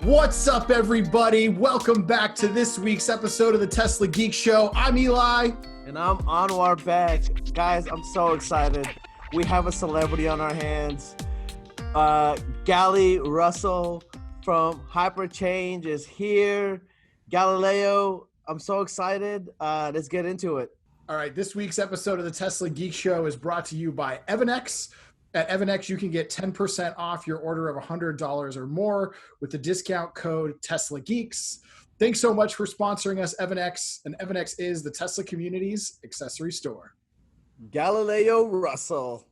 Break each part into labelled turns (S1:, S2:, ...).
S1: What's up, everybody? Welcome back to this week's episode of the Tesla Geeks Show. I'm Eli.
S2: And I'm Anwar back. Guys, I'm so excited. We have a celebrity on our hands. Gali Russell from Hyperchange is here. Galileo, I'm so excited. Let's get into it.
S1: All right, this week's episode of the Tesla Geeks Show is brought to you by Evanex. At Evanex, you can get 10% off your order of $100 or more with the discount code Tesla Geeks. Thanks so much for sponsoring us, Evanex. And Evanex is the Tesla community's accessory store.
S2: Galileo Russell,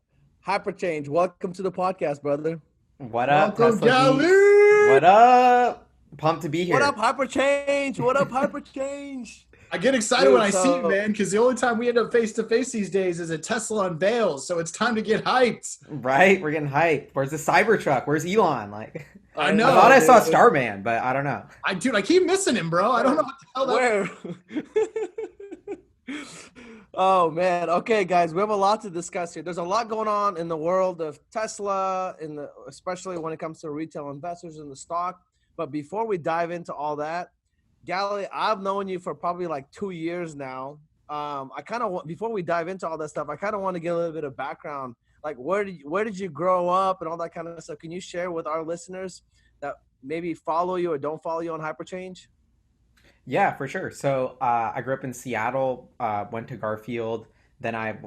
S2: Hyperchange. Welcome to the podcast, brother.
S3: What up,
S1: Welcome,
S3: Tesla
S1: Gali!
S3: Geeks? What up? Pumped to be here.
S2: What up, Hyperchange? What up, Hyperchange?
S1: I get excited when I see you, man, because the only time we end up face-to-face these days is at Tesla unveils, so it's time to get hyped.
S3: Right? We're getting hyped. Where's the Cybertruck? Where's Elon? Like,
S1: I know.
S3: I thought I saw Starman, but I don't know.
S1: I keep missing him, bro. I don't know what the hell
S2: Where? Oh, man. Okay, guys, we have a lot to discuss here. There's a lot going on in the world of Tesla, especially when it comes to retail investors in the stock. But before we dive into all that, Gali, I've known you for probably like 2 years now. Before we dive into all that stuff, I kind of want to get a little bit of background. Like, where did you grow up and all that kind of stuff? Can you share with our listeners that maybe follow you or don't follow you on Hyperchange?
S3: Yeah, for sure. So I grew up in Seattle, went to Garfield. Then I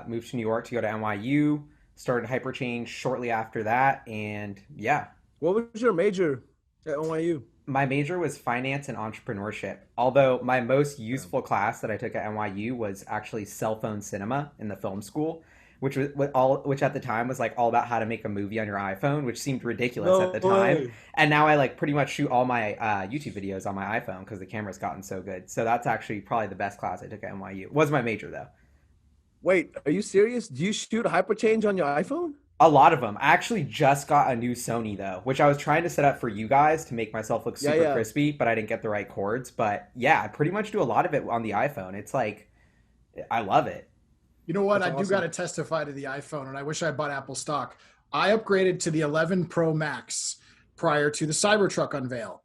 S3: moved to New York to go to NYU, started Hyperchange shortly after that. And yeah.
S2: What was your major at NYU?
S3: My major was finance and entrepreneurship, although my most useful class that I took at NYU was actually cell phone cinema in the film school, which at the time was like all about how to make a movie on your iPhone, which seemed ridiculous at the time. And now I like pretty much shoot all my YouTube videos on my iPhone because the camera's gotten so good. So that's actually probably the best class I took at NYU. It was my major though.
S2: Wait, are you serious? Do you shoot Hyperchange on your iPhone?
S3: A lot of them. I actually just got a new Sony though, which I was trying to set up for you guys to make myself look super crispy, but I didn't get the right cords. But yeah, I pretty much do a lot of it on the iPhone. It's like, I love it.
S1: You know what?
S2: That's
S1: I do
S2: awesome.
S1: got to testify to the iPhone, and I wish I bought Apple stock. I upgraded to the 11 Pro Max prior to the Cybertruck unveil.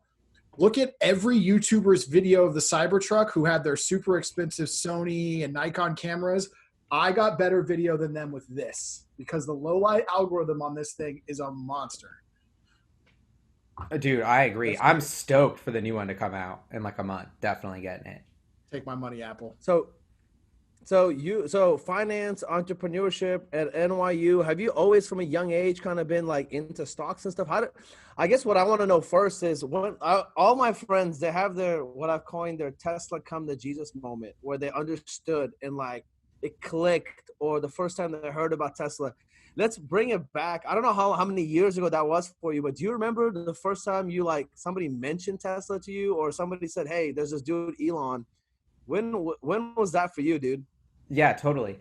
S1: Look at every YouTuber's video of the Cybertruck who had their super expensive Sony and Nikon cameras. I got better video than them with this because the low light algorithm on this thing is a monster.
S3: Dude, I agree. I'm stoked for the new one to come out in like a month. Definitely getting it.
S1: Take my money, Apple.
S2: So finance, entrepreneurship at NYU, have you always from a young age kind of been like into stocks and stuff? I guess what I want to know first is all my friends, they have what I've coined their Tesla come to Jesus moment where they understood and like it clicked, or the first time that I heard about Tesla. Let's bring it back. I don't know how many years ago that was for you, but do you remember the first time you like somebody mentioned Tesla to you, or somebody said, "Hey, there's this dude Elon"? When was that for you, dude?
S3: Yeah, totally.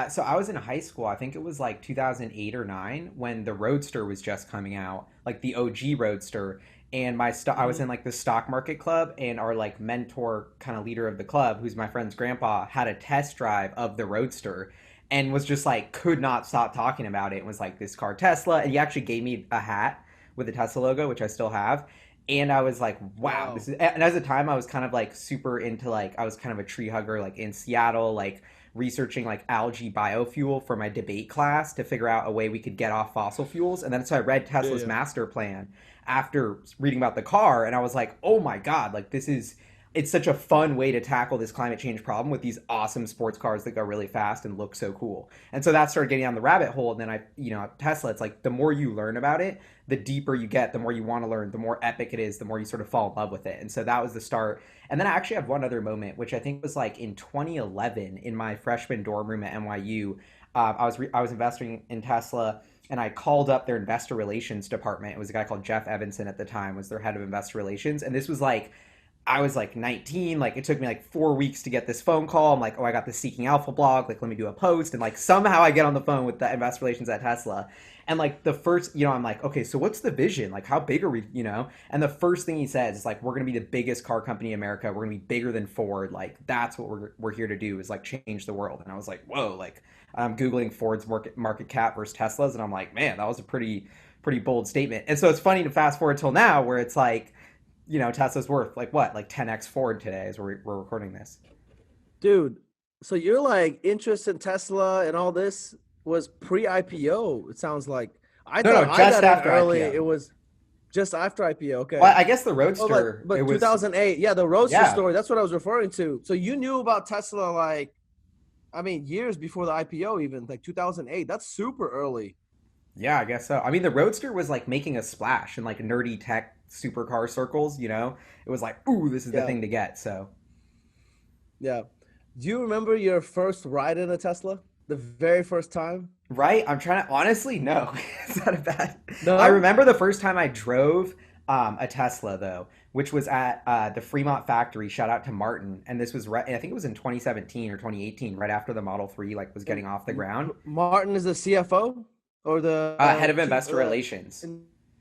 S3: So I was in high school. I think it was like 2008 or 9 when the Roadster was just coming out, like the OG Roadster. And I was in like the stock market club, and our like mentor kind of leader of the club, who's my friend's grandpa, had a test drive of the Roadster and was just like, could not stop talking about it. It was like this car Tesla. And he actually gave me a hat with the Tesla logo, which I still have. And I was like, wow. And at the time I was kind of like super into like, I was kind of a tree hugger, like in Seattle, like researching like algae biofuel for my debate class to figure out a way we could get off fossil fuels. And then so I read Tesla's master plan after reading about the car, and I was like, oh my God, like it's such a fun way to tackle this climate change problem with these awesome sports cars that go really fast and look so cool. And so that started getting on the rabbit hole. And then Tesla, it's like the more you learn about it, the deeper you get, the more you want to learn, the more epic it is, the more you sort of fall in love with it. And so that was the start. And then I actually have one other moment, which I think was like in 2011 in my freshman dorm room at NYU. I was investing in Tesla, and I called up their investor relations department. It was a guy called Jeff Evanson at the time, was their head of investor relations. And this was like, I was like 19, like it took me like 4 weeks to get this phone call. I'm like, oh, I got the Seeking Alpha blog, like let me do a post. And like somehow I get on the phone with the investor relations at Tesla. And like the first, I'm like, okay, so what's the vision? Like how big are we, And the first thing he says is like, we're going to be the biggest car company in America. We're going to be bigger than Ford. Like that's what we're here to do, is like change the world. And I was like, whoa, like I'm Googling Ford's market cap versus Tesla's. And I'm like, man, that was a pretty pretty bold statement. And so it's funny to fast forward till now where it's like, you know, Tesla's worth like what, like 10x forward today as we're recording this.
S2: Dude, so you're like interest in Tesla and all this was pre-IPO. It sounds like I
S3: No,
S2: thought
S3: no,
S2: I
S3: just
S2: got
S3: after
S2: in early.
S3: IPO.
S2: It was just after IPO. Okay.
S3: Well, I guess the
S2: Oh,
S3: Roadster,
S2: but
S3: it was
S2: 2008. Yeah, the Roadster
S3: Yeah.
S2: story. That's what I was referring to. So you knew about Tesla like, I mean, years before the IPO, even like 2008. That's super early.
S3: Yeah, I guess so. I mean, the Roadster was like making a splash in like nerdy tech supercar circles, you know? It was like, ooh, this is the
S2: Yeah.
S3: thing to get. So,
S2: Yeah. Do you remember your first ride in a Tesla? The very first time?
S3: right? I'm trying to, honestly, no. It's not a bad.
S2: No?
S3: I remember the first time I drove a Tesla, though, which was at the Fremont factory. Shout out to Martin. And this was, I think it was in 2017 or 2018, right after the Model 3 like was getting off the ground.
S2: Martin is the CFO or the
S3: Head of Investor Relations.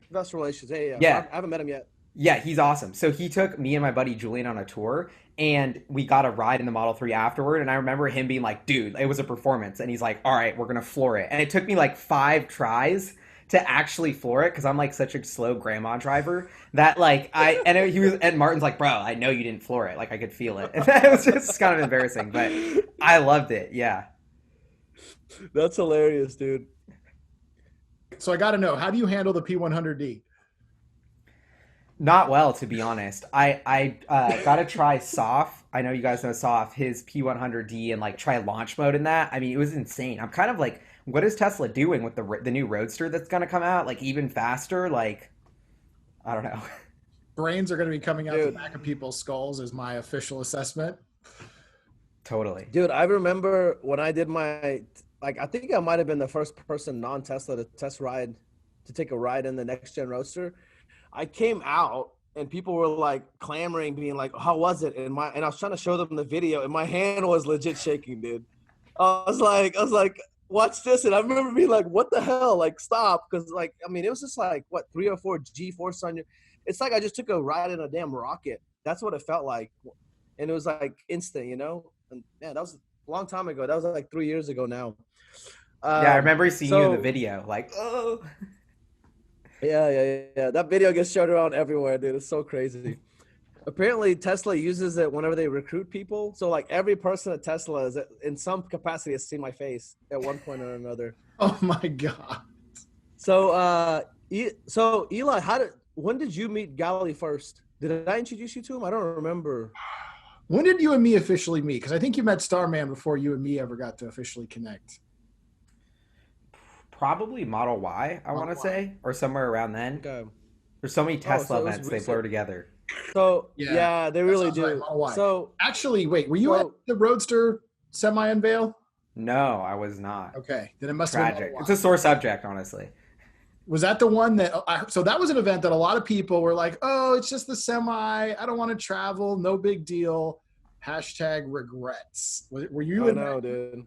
S2: Investor Relations. Yeah.
S3: Yeah.
S2: I haven't met him yet.
S3: Yeah, he's awesome. So he took me and my buddy Julian on a tour, and we got a ride in the Model 3 afterward. And I remember him being like, dude, it was a performance. And he's like, all right, we're going to floor it. And it took me like 5 tries to actually floor it because I'm like such a slow grandma driver that like and Martin's like, bro, I know you didn't floor it. Like I could feel it. And it was just kind of embarrassing, but I loved it. Yeah.
S2: That's hilarious, dude.
S1: So I got to know, how do you handle the P100D?
S3: Not well, to be honest. I got to try Soph. I know you guys know Soph, his P100D, and like try launch mode in that. I mean, it was insane. I'm kind of like, what is Tesla doing with the new Roadster that's going to come out? Like even faster? Like, I don't know.
S1: Brains are going to be coming out the back of people's skulls is my official assessment.
S3: Totally.
S2: Dude, I remember when I did my, like, I think I might have been the first person non-Tesla to take a ride in the next gen Roadster. I came out and people were like clamoring, being like, how was it? And I was trying to show them the video and my hand was legit shaking, dude. I was like, watch this. And I remember being like, what the hell? Like, stop. Cause like, I mean, it was just like, what, 3 or 4 G-force on you. It's like I just took a ride in a damn rocket. That's what it felt like. And it was like instant, you know? And man, that was a long time ago. That was like 3 years ago now.
S3: Yeah, I remember seeing you in the video. Like, oh.
S2: Yeah. That video gets showed around everywhere, dude. It's so crazy. Apparently, Tesla uses it whenever they recruit people. So, like, every person at Tesla is in some capacity has seen my face at one point or another.
S1: Oh my God.
S2: So, Eli, when did you meet Gali first? Did I introduce you to him? I don't remember.
S1: When did you and me officially meet? Because I think you met Starman before you and me ever got to officially connect.
S3: Probably Model Y, I want to say, or somewhere around then.
S2: Okay.
S3: There's so many Tesla
S2: so it was
S3: events, they
S2: recent.
S3: blur together.
S2: So, yeah they really
S1: sounds
S2: do.
S1: right, Model Y.
S2: So,
S1: actually, wait, were you at the Roadster semi-unveil?
S3: No, I was not.
S1: Okay, then it must
S3: Tragic.
S1: have been
S3: It's a sore subject, honestly.
S1: Was that the one that so that was an event that a lot of people were like, oh, it's just the semi, I don't want to travel, no big deal, #regrets. Were you in that?
S2: Dude.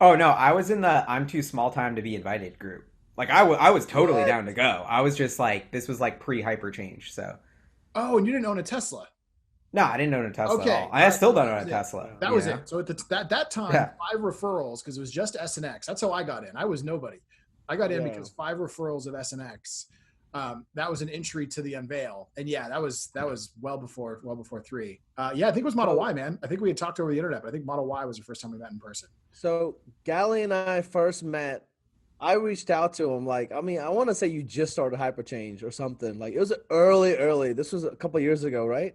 S3: Oh no, I was in the I'm too small time to be invited group. Like I was totally down to go. I was just like, this was like pre-hyperchange, so.
S1: Oh, and you didn't own a Tesla?
S3: No, I didn't own a Tesla
S1: Okay.
S3: at all. I still don't own a Tesla.
S1: That was it. So at that time,
S3: Yeah.
S1: 5 referrals, because it was just S and X. That's how I got in. I was nobody. I got in because 5 referrals of S and X. That was an entry to the unveil, and yeah, that was well before 3. Yeah, I think it was Model Y, man. I think we had talked over the internet, but I think Model Y was the first time we met in person.
S2: So Gali and I first met. I reached out to him like, I mean, I want to say you just started Hyperchange or something. Like it was early. This was a couple of years ago, right?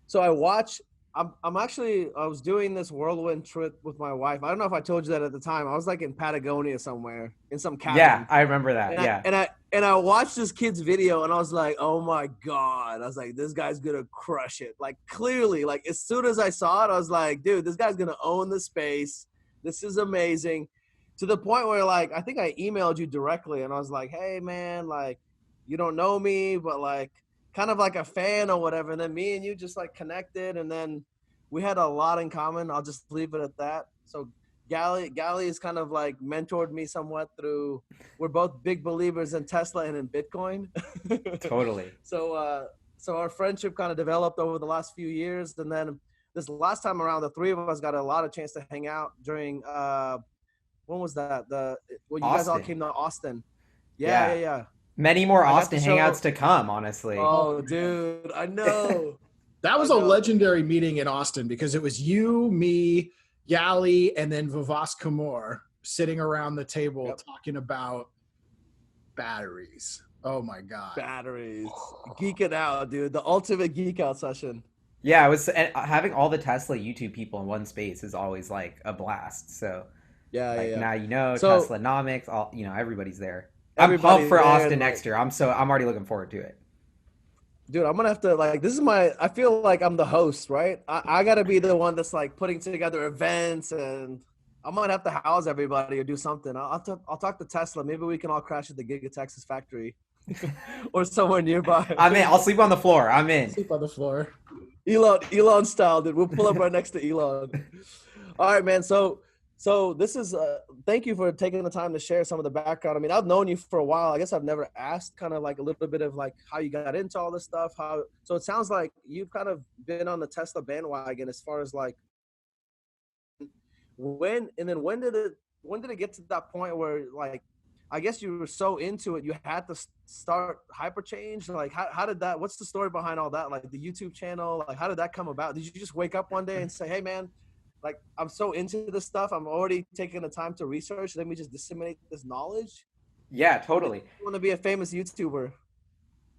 S2: So I watched. I was doing this whirlwind trip with my wife. I don't know if I told you that at the time. I was like in Patagonia somewhere in some cabin.
S3: Yeah, I remember that.
S2: And I watched this kid's video and I was like, oh my God. I was like, this guy's gonna crush it. Like clearly, like as soon as I saw it, I was like, dude, this guy's gonna own the space. This is amazing. To the point where like, I think I emailed you directly and I was like, hey man, like you don't know me, but like kind of like a fan or whatever. And then me and you just like connected and then we had a lot in common. I'll just leave it at that. So Gali is kind of like mentored me somewhat through, we're both big believers in Tesla and in Bitcoin.
S3: Totally.
S2: So our friendship kind of developed over the last few years. And then this last time around, the 3 of us got a lot of chance to hang out during, when was that? You guys all came to Austin. Yeah.
S3: Many more
S2: I got to
S3: Austin hangouts
S2: show.
S3: to come, honestly.
S1: Oh
S2: Oh, dude, I know.
S1: That
S2: I
S1: was a
S2: know.
S1: legendary meeting in Austin because it was you, me, Gali, and then Vivas Kamor sitting around the table
S2: Yep.
S1: talking about batteries. Oh my God.
S2: Batteries. Geeking out, dude. The ultimate geek out session.
S3: Yeah, it was and having all the Tesla YouTube people in one space is always like a blast. So
S2: Yeah, yeah,
S3: like
S2: yeah.
S3: now
S2: So
S3: Tesla Nomics, all everybody's there. I'm pumped
S2: everybody
S3: for
S2: there
S3: Austin
S2: and
S3: next
S2: like,
S3: year. I'm already looking forward to it.
S2: dude, I'm gonna have to like. This is my. I feel like I'm the host, right? I gotta be the one that's like putting together events, and I'm gonna have to house everybody or do something. I'll talk to Tesla. Maybe we can all crash at the Giga Texas factory or somewhere nearby.
S3: I'm in. I'll sleep on the floor. I'm in.
S1: Sleep on the floor.
S2: Elon style, dude. We'll pull up right next to Elon. All right, man. So this is thank you for taking the time to share some of the background. I mean, I've known you for a while. I guess I've never asked kind of like a little bit of like how you got into all this stuff. How so it sounds like you've kind of been on the Tesla bandwagon as far as like when did it get to that point where like I guess you were so into it you had to start Hyperchange? Like how did that what's the story behind all that? Like the YouTube channel, like how did that come about? Did you just wake up one day and say, "Hey man, like I'm so into this stuff, I'm already taking the time to research, let me just disseminate this knowledge"?
S3: Yeah,
S2: Or did
S3: totally.
S2: you want to be a famous YouTuber?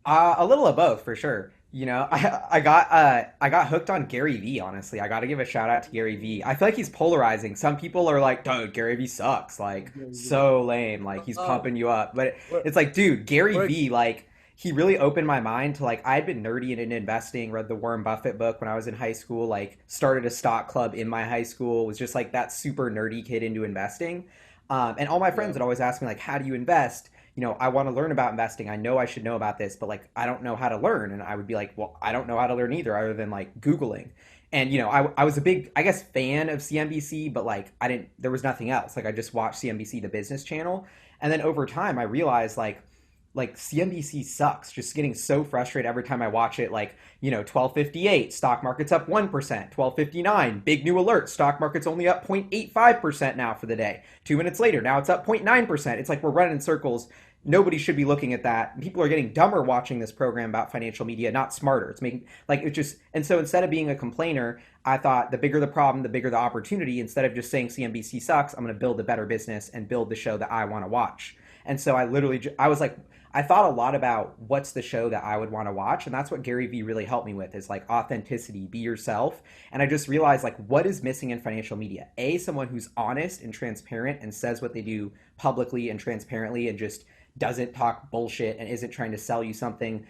S3: A little of both for sure. I got hooked on Gary Vee, honestly. I got to give a shout out to Gary Vee. I feel like he's polarizing. Some people are like, "Dude, Gary Vee sucks. Like so lame. Like he's
S2: Uh,
S3: pumping you up." But
S2: we're,
S3: it's like, dude, Gary
S2: we're,
S3: Vee like he really opened my mind to like I'd been nerdy into investing, read the Warren Buffett book when I was in high school, like started a stock club in my high school, was just like that super nerdy kid into investing. And all my friends
S2: yeah,
S3: would always ask me like, "How do you invest?" I want to learn about investing. I know I should know about this, but like I don't know how to learn. And I would be like, well, I don't know how to learn either, other than like Googling. And I was a big, I guess, fan of CNBC, but like I didn't, there was nothing else. Like I just watched CNBC, the business channel. And then over time I realized like CNBC sucks. Just getting so frustrated every time I watch it. Like 12:58, stock market's up 1%. 12:59, big new alert, stock market's only up 0.85% now for the day. 2 minutes later, now it's up 0.9%. It's like we're running in circles. Nobody should be looking at that. People are getting dumber watching this program about financial media, not smarter. It's making like it just and so instead of being a complainer, I thought the bigger the problem, the bigger the opportunity. Instead of just saying CNBC sucks, I'm going to build a better business and build the show that I want to watch. And so I was like, I thought a lot about what's the show that I would want to watch, and that's what Gary Vee really helped me with is like authenticity, be yourself. And I just realized like what is missing in financial media? Someone who's honest and transparent and says what they do publicly and transparently and just doesn't talk bullshit and isn't trying to sell you something.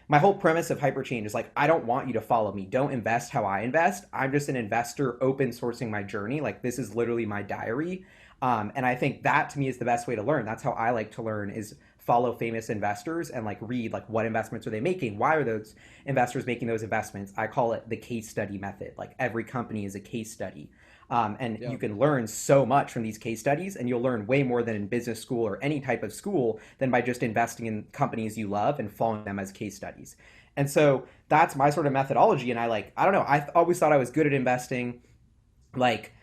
S3: My whole premise of Hyperchange is like I don't want you to follow me. Don't invest how I invest. I'm just an investor open sourcing my journey. Like this is literally my diary. And I think that to me is the best way to learn. That's how I like to learn is follow famous investors and like read like what investments are they making, why are those investors making those investments. I call it the case study method. Like every company is a case study. And
S2: yeah.
S3: you can learn so much from these case studies, and you'll learn way more than in business school or any type of school than by just investing in companies you love and following them as case studies. And so that's my sort of methodology. And I don't know, I always thought I was good at investing. Like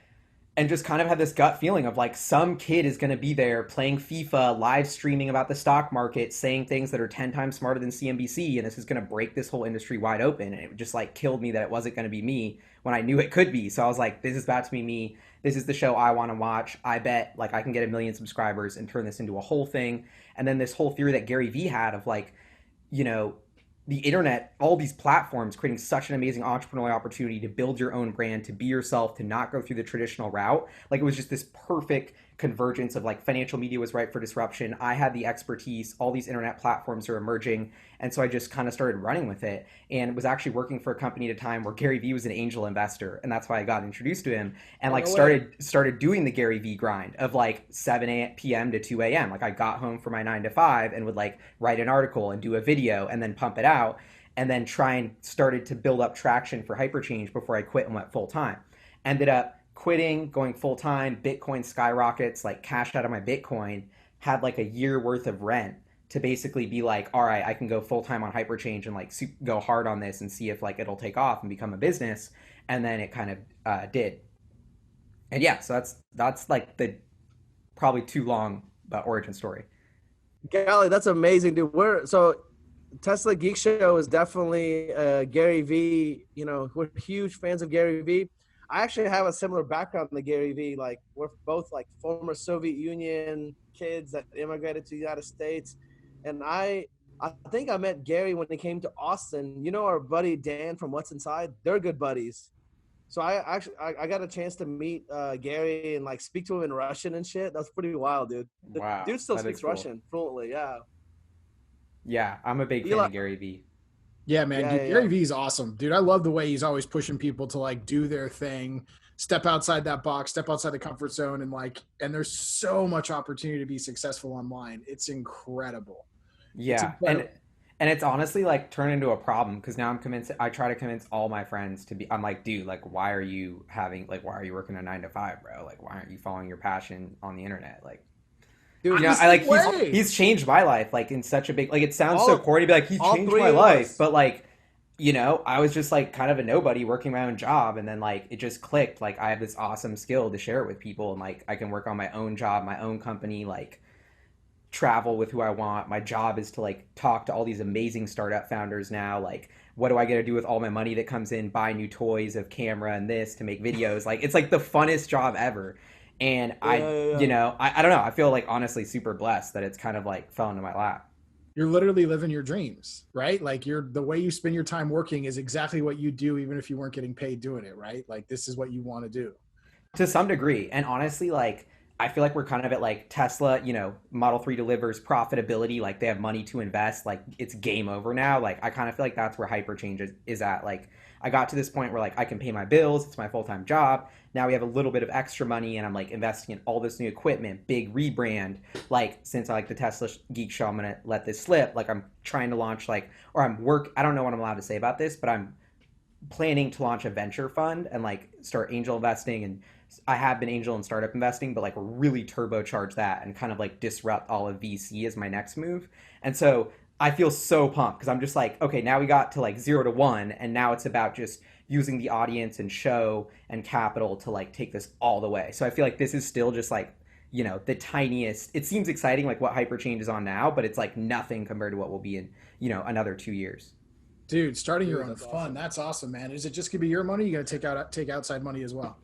S3: and just kind of had this gut feeling of like some kid is going to be there playing FIFA, live streaming about the stock market, saying things that are 10 times smarter than CNBC, and this is going to break this whole industry wide open. And it just like killed me that it wasn't going to be me when I knew it could be. So I was like, this is about to be me. This is the show I want to watch. I bet like I can get 1 million subscribers and turn this into a whole thing. And then this whole theory that Gary Vee had of like, you know, the internet, all these platforms creating such an amazing entrepreneurial opportunity to build your own brand, to be yourself, to not go through the traditional route. Like it was just this perfect convergence of like financial media was ripe for disruption. I had the expertise, all these internet platforms are emerging. And so I just kind of started running with it and was actually working for a company at a time where Gary Vee was an angel investor. And that's why I got introduced to him and
S2: Oh,
S3: like
S2: no way.
S3: started doing the Gary Vee grind of like 7 p.m. to 2 a.m. Like I got home from my 9 to 5 and would like write an article and do a video and then pump it out and then try and started to build up traction for Hyperchange before I quit and went full time. Ended up quitting, going full time, Bitcoin skyrockets, like cashed out of my Bitcoin, had like a year worth of rent to basically be like, all right, I can go full time on Hyperchange and like go hard on this and see if like it'll take off and become a business. And then it kind of did. And yeah, so that's like the probably too long origin story.
S2: Gali, that's amazing, dude. Tesla Geeks Show is definitely Gary Vee. You know, we're huge fans of Gary Vee. I actually have a similar background to Gary Vee. Like, we're both like former Soviet Union kids that immigrated to the United States, and I think I met Gary when he came to Austin. You know, our buddy Dan from What's Inside. They're good buddies. So I got a chance to meet Gary and like speak to him in Russian and shit. That's pretty wild, dude. The
S3: Wow,
S2: dude still
S3: that is
S2: speaks
S3: cool.
S2: Russian fluently. Yeah.
S3: Yeah, I'm a big
S2: You
S3: fan
S2: like,
S3: of Gary Vee.
S1: Yeah, man,
S2: yeah,
S1: dude,
S2: yeah,
S1: Gary
S2: yeah.
S1: Vee's awesome. Dude, I love the way he's always pushing people to like do their thing, step outside that box, step outside the comfort zone, and there's so much opportunity to be successful online. It's incredible. It's
S3: Yeah,
S1: incredible.
S3: and it's honestly like turned into a problem because now I'm convinced. I try to convince all my friends to be. I'm like, dude, like, why are you working a 9 to 5, bro? Like, why aren't you following your passion on the internet? Like,
S2: Dude,
S1: I'm
S3: you know,
S1: the
S3: I
S1: same
S3: like
S1: way.
S3: he's changed my life like in such a big like it sounds so
S2: all
S3: corny to be like he
S2: all
S3: changed
S2: three
S3: my
S2: of
S3: life,
S2: us.
S3: but like I was just like kind of a nobody working my own job and then like it just clicked like I have this awesome skill to share it with people and like I can work on my own job, my own company, like travel with who I want. My job is to like talk to all these amazing startup founders now. Like, what do I get to do with all my money that comes in? Buy new toys of camera and this to make videos. Like, it's like the funnest job ever. And
S2: Yeah, yeah, yeah.
S3: I don't know. I feel like honestly super blessed that it's kind of like fell into my lap.
S1: You're literally living your dreams, right? Like the way you spend your time working is exactly what you do, even if you weren't getting paid doing it, right? Like this is what you want to do.
S3: To some degree. And honestly, like I feel like we're kind of at like Tesla, Model 3 delivers profitability, like they have money to invest, like it's game over now. Like I kind of feel like that's where hyperchange is at. Like I got to this point where like I can pay my bills, it's my full-time job. Now we have a little bit of extra money and I'm like investing in all this new equipment, big rebrand. Like since I like the Tesla Geek Show, I'm gonna let this slip. Like I'm trying to launch like or I don't know what I'm allowed to say about this, but I'm planning to launch a venture fund and like start angel investing and I have been angel and startup investing, but like really turbocharge that and kind of like disrupt all of VC as my next move. And so I feel so pumped because I'm just like, okay, now we got to like 0 to 1, and now it's about just using the audience and show and capital to like take this all the way. So I feel like this is still just like, the tiniest. It seems exciting, like what Hyperchange is on now, but it's like nothing compared to what will be in, another 2 years.
S1: Dude, starting your
S2: Dude,
S1: own
S2: that's
S1: fund,
S2: awesome.
S1: that's awesome, man. Is it just gonna be your money? You gotta take outside money as well.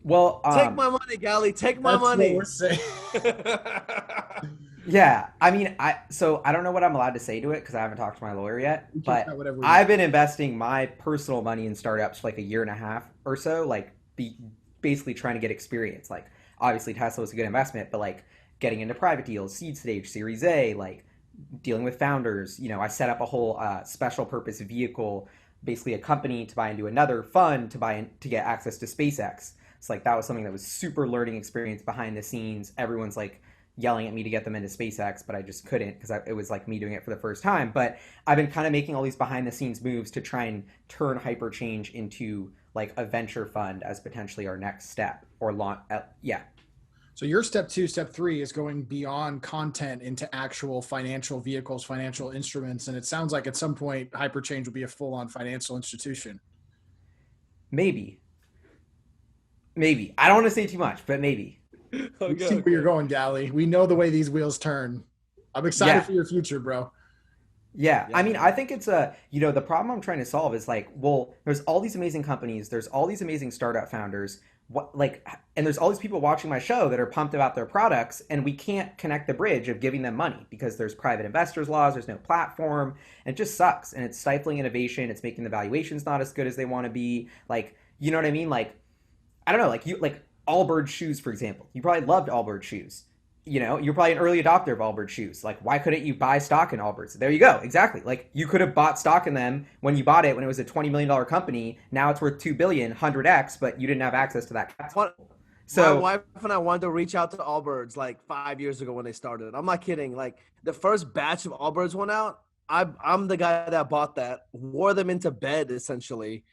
S3: Well,
S2: Take my money, Gali. Take my
S1: That's what we're
S2: money.
S1: saying.
S3: yeah, I mean, I don't know what I'm allowed to say to it because I haven't talked to my lawyer yet.
S1: We can cut
S3: But
S1: whatever we
S3: I've
S1: want.
S3: been investing my personal money in startups for like a year and a half or so, like basically trying to get experience. Like obviously Tesla was a good investment, but like getting into private deals, seed stage, Series A, like dealing with founders. I set up a whole special purpose vehicle, basically a company to buy into another fund to get access to SpaceX. So like that was something that was super learning experience behind the scenes. Everyone's like yelling at me to get them into SpaceX, but I just couldn't because it was like me doing it for the first time. But I've been kind of making all these behind the scenes moves to try and turn Hyperchange into like a venture fund as potentially our next step or launch. Yeah,
S1: So your step 2, step 3 is going beyond content into actual financial vehicles, financial instruments, and it sounds like at some point Hyperchange will be a full-on financial institution.
S3: maybe, maybe. I don't want to say too much, but maybe.
S1: We
S2: Okay,
S1: see where you're
S2: okay.
S1: going, Gally. We know the way these wheels turn. I'm excited
S3: Yeah.
S1: for your future, bro.
S3: Yeah, I
S2: Yeah,
S3: mean,
S2: man.
S3: I think it's the problem I'm trying to solve is like, well, there's all these amazing companies, there's all these amazing startup founders, and there's all these people watching my show that are pumped about their products, and we can't connect the bridge of giving them money because there's private investors laws, there's no platform, and it just sucks, and it's stifling innovation, it's making the valuations not as good as they want to be, like, you know what I mean? Like, I don't know, like Allbirds shoes, for example. You probably loved Allbirds shoes. You're probably an early adopter of Allbirds shoes. Like, why couldn't you buy stock in Allbirds? There you go. Exactly. Like, you could have bought stock in them when you bought it when it was a $20 million company. Now it's worth 2 billion, 100x, but you didn't have access to that capital.
S2: What my
S3: So
S2: wife and I wanted to reach out to Allbirds like 5 years ago when they started. I'm not kidding. Like the first batch of Allbirds went out. I'm the guy that bought that, wore them into bed essentially.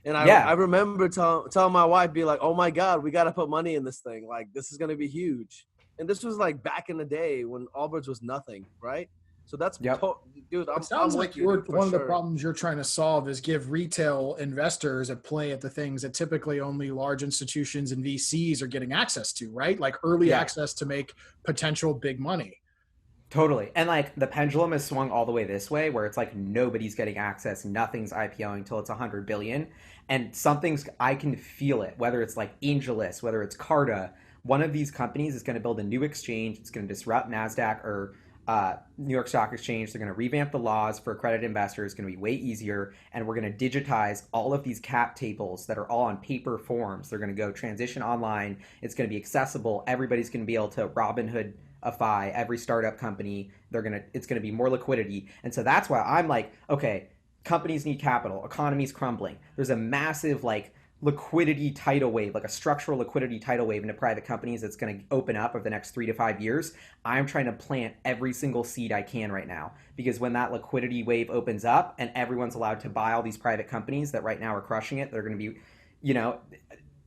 S2: And I
S3: yeah,
S2: remember telling my wife, be like, "Oh my God, we got to put money in this thing. Like this is gonna be huge." And this was like back in the day when Allbirds was nothing, right? So
S3: yep,
S2: dude.
S1: It
S2: I'm
S1: sounds like
S2: with you, dude, for
S1: one of the
S2: sure.
S1: problems you're trying to solve is give retail investors a play at the things that typically only large institutions and VCs are getting access to, right? Like early
S3: yeah.
S1: access to make potential big money.
S3: Totally. And like the pendulum has swung all the way this way where it's like nobody's getting access, nothing's IPOing until it's 100 billion. And something's, I can feel it, whether it's like Angelus, whether it's Carta, one of these companies is going to build a new exchange. It's going to disrupt NASDAQ or New York Stock Exchange. They're going to revamp the laws for accredited investors. It's going to be way easier. And we're going to digitize all of these cap tables that are all on paper forms. They're going to go transition online. It's going to be accessible. Everybody's going to be able to Robinhood every startup company. It's going to be more liquidity. And so that's why I'm like, okay, companies need capital, economy's crumbling. There's a massive like liquidity tidal wave, like a structural liquidity tidal wave into private companies that's going to open up over the next 3 to 5 years. I'm trying to plant every single seed I can right now, because when that liquidity wave opens up and everyone's allowed to buy all these private companies that right now are crushing it, they're going to be, you know,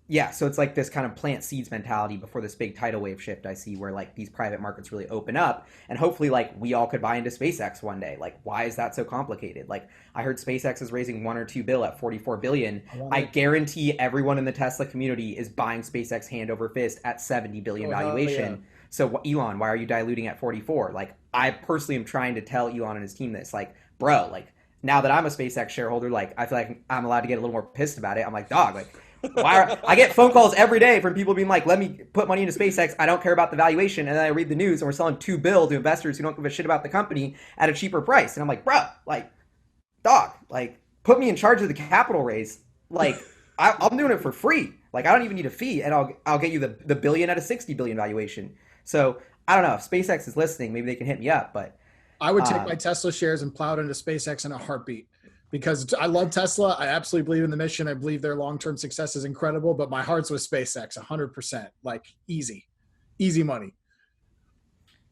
S3: yeah, so it's like this kind of plant seeds mentality before this big tidal wave shift I see where like these private markets really open up, and hopefully like we all could buy into SpaceX one day. Like, why is that so complicated? Like, I heard SpaceX is raising 1 or 2 bill at 44 billion. I guarantee everyone in the Tesla community is buying SpaceX hand over fist at 70 billion valuation. Yeah. So Elon, why are you diluting at 44? Like, I personally am trying to tell Elon and his team this, like, bro, like now that I'm a SpaceX shareholder, like I feel like I'm allowed to get a little more pissed about it. I'm like, dog, like I get phone calls every day from people being like, let me put money into SpaceX. I don't care about the valuation. And then I read the news and we're selling 2 bill to investors who don't give a shit about the company at a cheaper price. And I'm like, bro, like, dog, like, put me in charge of the capital raise. Like, I'm doing it for free. Like, I don't even need a fee, and I'll get you the billion at a 60 billion valuation. So I don't know if SpaceX is listening. Maybe they can hit me up. But
S1: I would take my Tesla shares and plow it into SpaceX in a heartbeat. Because I love Tesla. I absolutely believe in the mission. I believe their long-term success is incredible, but my heart's with SpaceX 100%. Like, easy money.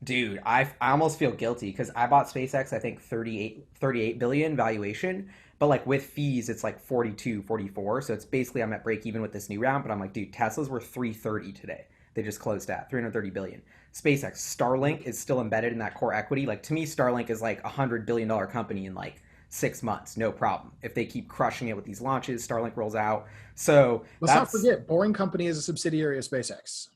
S3: Dude, I almost feel guilty because I bought SpaceX, I think 38 billion valuation, but like with fees, it's like 42, 44. So it's basically I'm at break even with this new round, but I'm like, dude, Tesla's worth 330 today. They just closed at 330 billion. SpaceX, Starlink is still embedded in that core equity. Like, to me, Starlink is like $100 billion company in like 6 months, no problem. If they keep crushing it with these launches, Starlink rolls out. So
S1: let's not forget, Boring Company is a subsidiary of SpaceX.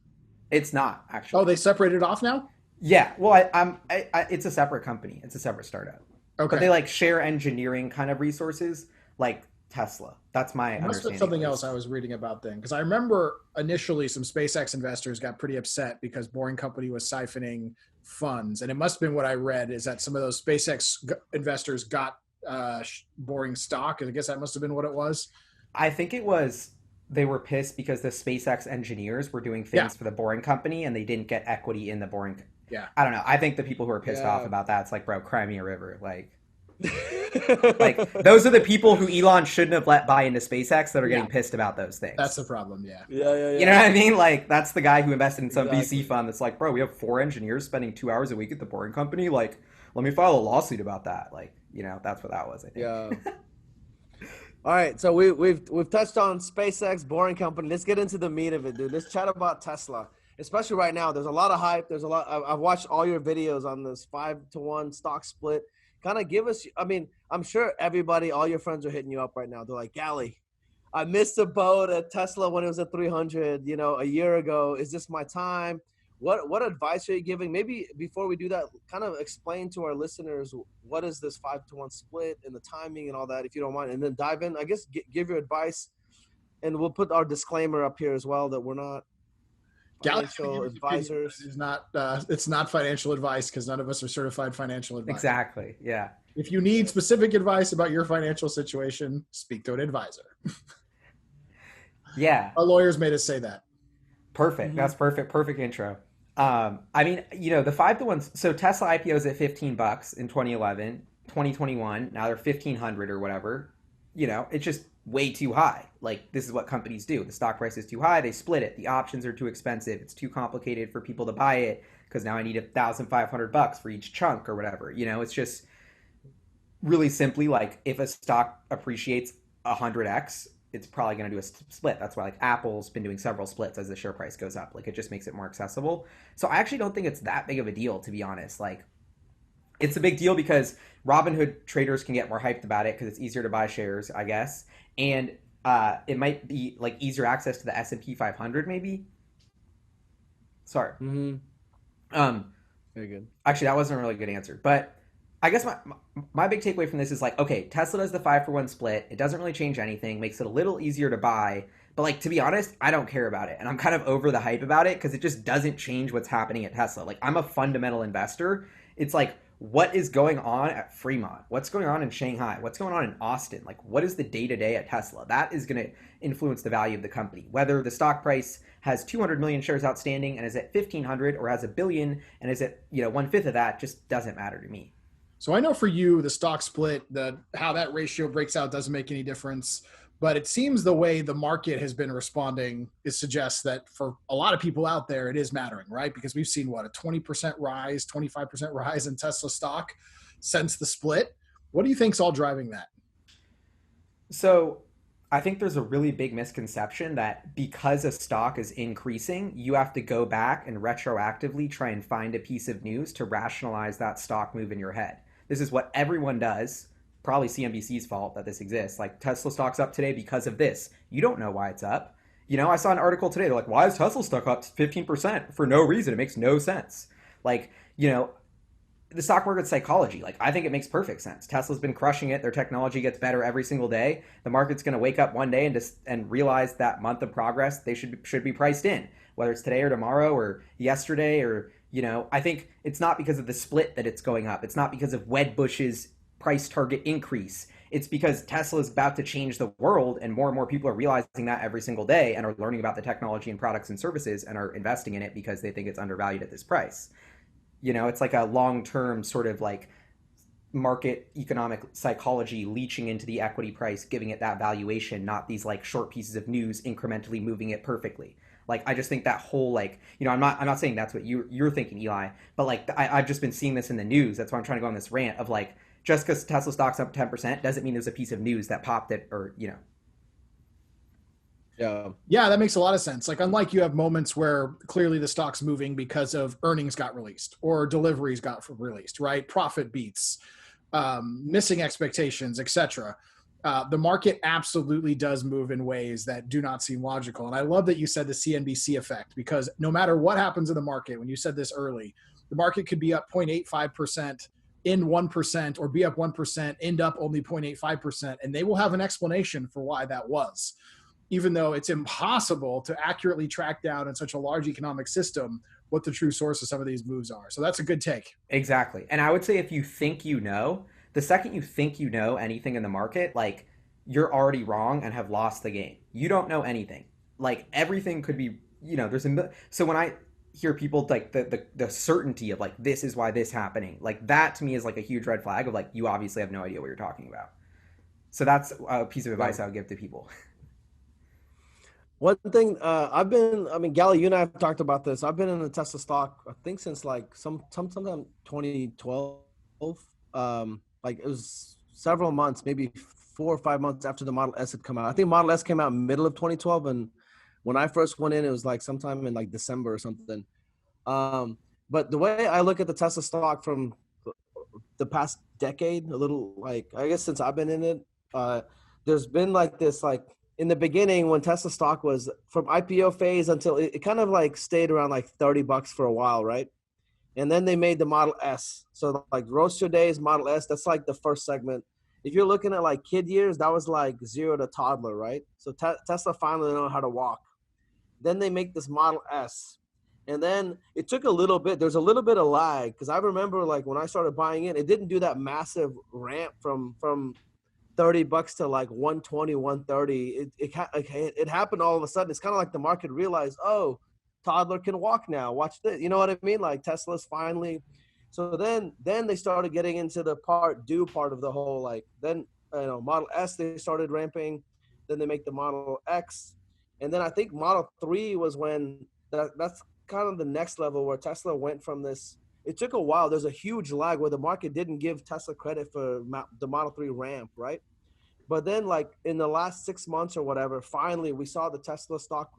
S3: It's not actually.
S1: Oh, they separated off now?
S3: Yeah. Well, it's a separate company. It's a separate startup. Okay. But they like share engineering kind of resources, like Tesla. That's my understanding. Must have
S1: something else I was reading about then, because I remember initially some SpaceX investors got pretty upset because Boring Company was siphoning funds, and it must have been what I read is that some of those SpaceX investors got Boring stock, and I guess that must have been what it was.
S3: I think it was they were pissed because the SpaceX engineers were doing things for the Boring Company and they didn't get equity in the Boring.
S1: Yeah,
S3: I don't know. I think the people who are pissed off about that, it's like, bro, cry me a river. Like, like those are the people who Elon shouldn't have let buy into SpaceX that are getting pissed about those things.
S1: That's the problem. Yeah.
S3: You know what I mean? Like, that's the guy who invested in some VC fund that's like, bro, we have 4 engineers spending 2 hours a week at the Boring Company. Like, let me file a lawsuit about that. Like, you know, that's what that was, I think.
S2: Yeah. All right, so we've touched on SpaceX, Boring Company. Let's get into the meat of it, dude. Let's chat about Tesla, especially right now. There's a lot of hype. There's a lot. I've watched all your videos on this 5-to-1 stock split. Kind of give us. I mean, I'm sure everybody, all your friends are hitting you up right now. They're like, Gali, I missed the boat at Tesla when it was at 300. You know, a year ago. Is this my time? What advice are you giving? Maybe before we do that, kind of explain to our listeners what is this 5-to-1 split and the timing and all that, if you don't mind, and then dive in. I guess give your advice, and we'll put our disclaimer up here as well that we're not financial advisors.
S1: It's not financial advice because none of us are certified financial advisors.
S3: Exactly. Yeah.
S1: If you need specific advice about your financial situation, speak to an advisor.
S3: Yeah.
S1: Our lawyers made us say that.
S3: Perfect. That's perfect. Perfect intro. I mean, you know, the 5-to-1. So Tesla IPOs at $15 in 2011, 2021. Now they're 1,500 or whatever. You know, it's just way too high. Like, this is what companies do. The stock price is too high. They split it. The options are too expensive. It's too complicated for people to buy it because now I need $1,500 for each chunk or whatever. You know, it's just really simply like if a stock appreciates 100x, it's probably going to do a split. That's why like Apple's been doing several splits as the share price goes up. Like, it just makes it more accessible. So I actually don't think it's that big of a deal, to be honest. Like, it's a big deal because Robinhood traders can get more hyped about it because it's easier to buy shares, I guess. And it might be like easier access to the S&P 500 maybe. Sorry.
S2: Mm-hmm. Very good.
S3: Actually, that wasn't a really good answer. But I guess my big takeaway from this is like, okay, Tesla does the 5-for-1 split. It doesn't really change anything, makes it a little easier to buy. But like, to be honest, I don't care about it. And I'm kind of over the hype about it because it just doesn't change what's happening at Tesla. Like, I'm a fundamental investor. It's like, what is going on at Fremont? What's going on in Shanghai? What's going on in Austin? Like, what is the day to day at Tesla? That is going to influence the value of the company. Whether the stock price has 200 million shares outstanding and is at 1,500, or has a billion and is at 1/5 of that, just doesn't matter to me.
S1: So I know for you, the stock split, how that ratio breaks out doesn't make any difference. But it seems the way the market has been responding suggests that for a lot of people out there, it is mattering, right? Because we've seen a 20% rise, 25% rise in Tesla stock since the split. What do you think's all driving that?
S3: So I think there's a really big misconception that because a stock is increasing, you have to go back and retroactively try and find a piece of news to rationalize that stock move in your head. This is what everyone does. Probably CNBC's fault that this exists. Like, Tesla stock's up today because of this. You don't know why it's up. I saw an article today. They're like, why is Tesla stock up 15% for no reason? It makes no sense. Like, the stock market's psychology. Like, I think it makes perfect sense. Tesla's been crushing it. Their technology gets better every single day. The market's going to wake up one day and realize that month of progress they should be priced in, whether it's today or tomorrow or yesterday or I think it's not because of the split that it's going up. It's not because of Wedbush's price target increase. It's because Tesla is about to change the world, and more people are realizing that every single day and are learning about the technology and products and services and are investing in it because they think it's undervalued at this price. It's like a long-term sort of like market economic psychology leaching into the equity price, giving it that valuation, not these like short pieces of news incrementally moving it perfectly. Like, I just think that whole like, I'm not saying that's what you're thinking, Eli, but like I've just been seeing this in the news. That's why I'm trying to go on this rant of like, just because Tesla stock's up 10% doesn't mean there's a piece of news that popped it or.
S1: Yeah, that makes a lot of sense. Like, unlike you have moments where clearly the stock's moving because of earnings got released or deliveries got released, right? Profit beats, missing expectations, etc. The market absolutely does move in ways that do not seem logical. And I love that you said the CNBC effect, because no matter what happens in the market, when you said this early, the market could be up 0.85%, in 1%, or be up 1%, end up only 0.85%. And they will have an explanation for why that was, even though it's impossible to accurately track down in such a large economic system what the true source of some of these moves are. So that's a good take.
S3: Exactly. And I would say if you think the second you think you know anything in the market, like, you're already wrong and have lost the game. You don't know anything. Like, everything could be, so when I hear people like the certainty of like, this is why this happening, like, that to me is like a huge red flag of like, you obviously have no idea what you're talking about. So that's a piece of advice I would give to people.
S2: One thing Gali, you and I have talked about this. I've been in the Tesla stock, I think, since like sometime 2012. Like, it was several months, maybe 4 or 5 months after the Model S had come out. I think Model S came out middle of 2012, and when I first went in, it was like sometime in like December or something. But the way I look at the Tesla stock from the past decade, a little, like, I guess since I've been in it, there's been like this, like, in the beginning when Tesla stock was from IPO phase until it kind of like stayed around like $30 for a while, right? And then they made the Model S. So like Roadster days, Model S, that's like the first segment. If you're looking at like kid years, that was like 0 to toddler, right? So Tesla finally learned how to walk. Then they make this Model S. And then it took a little bit. There's a little bit of lag, because I remember like when I started buying it didn't do that massive ramp from $30 to like 120, 130. It happened all of a sudden. It's kind of like the market realized, oh, toddler can walk now. Watch this. You know what I mean? Like, Tesla's finally. So then they started getting into the part of the whole, like, then, Model S, they started ramping. Then they make the Model X. And then I think Model 3 was when that's kind of the next level where Tesla went from this. It took a while. There's a huge lag where the market didn't give Tesla credit for the Model 3 ramp, right? But then, like, in the last 6 months or whatever, finally we saw the Tesla stock,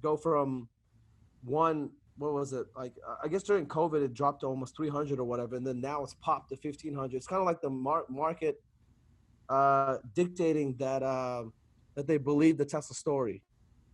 S2: go from what was it? Like, I guess during COVID, it dropped to almost 300 or whatever. And then now it's popped to 1,500. It's kind of like the market dictating that they believe the Tesla story,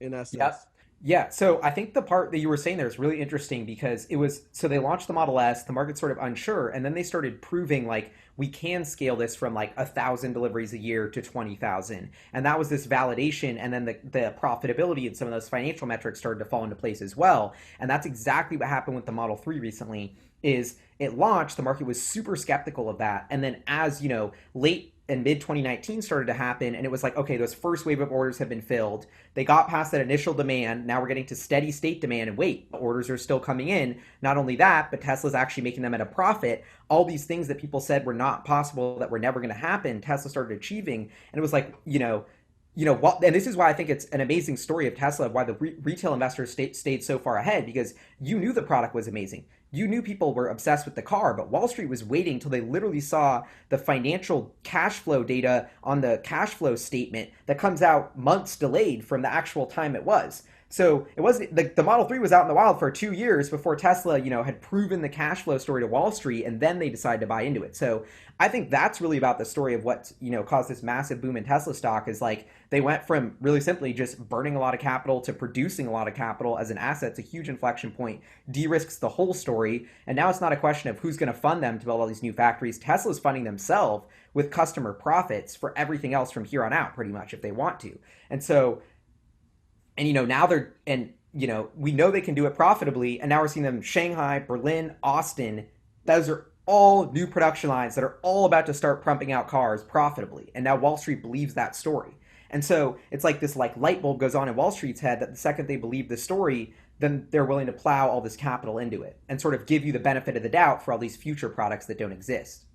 S2: in essence.
S3: Yep. Yeah, so I think the part that you were saying there is really interesting because it was so they launched the Model S, the market's sort of unsure, and then they started proving like we can scale this from like 1,000 deliveries a year to 20,000, and that was this validation, and then the profitability and some of those financial metrics started to fall into place as well, and that's exactly what happened with the Model 3 recently. Is it launched, the market was super skeptical of that, and then as you know, late and mid 2019 started to happen, and it was like, okay, those first wave of orders have been filled. They got past that initial demand. Now we're getting to steady state demand, and wait, orders are still coming in. Not only that, but Tesla's actually making them at a profit. All these things that people said were not possible, that were never going to happen, Tesla started achieving, and it was like, what, and this is why I think it's an amazing story of Tesla, of why the retail investors stayed so far ahead, because you knew the product was amazing. You knew people were obsessed with the car, but Wall Street was waiting until they literally saw the financial cash flow data on the cash flow statement that comes out months delayed from the actual time it was. So it was the Model 3 was out in the wild for 2 years before Tesla, had proven the cash flow story to Wall Street, and then they decided to buy into it. So I think that's really about the story of what, caused this massive boom in Tesla stock, is like they went from really simply just burning a lot of capital to producing a lot of capital as an asset. It's a huge inflection point, de-risks the whole story. And now it's not a question of who's going to fund them to build all these new factories. Tesla's funding themselves with customer profits for everything else from here on out, pretty much, if they want to. And so, and now they're, and we know they can do it profitably, and now we're seeing them Shanghai, Berlin, Austin. Those are all new production lines that are all about to start pumping out cars profitably, and now Wall Street believes that story. And so it's like this like light bulb goes on in Wall Street's head, that the second they believe the story, then they're willing to plow all this capital into it and sort of give you the benefit of the doubt for all these future products that don't exist.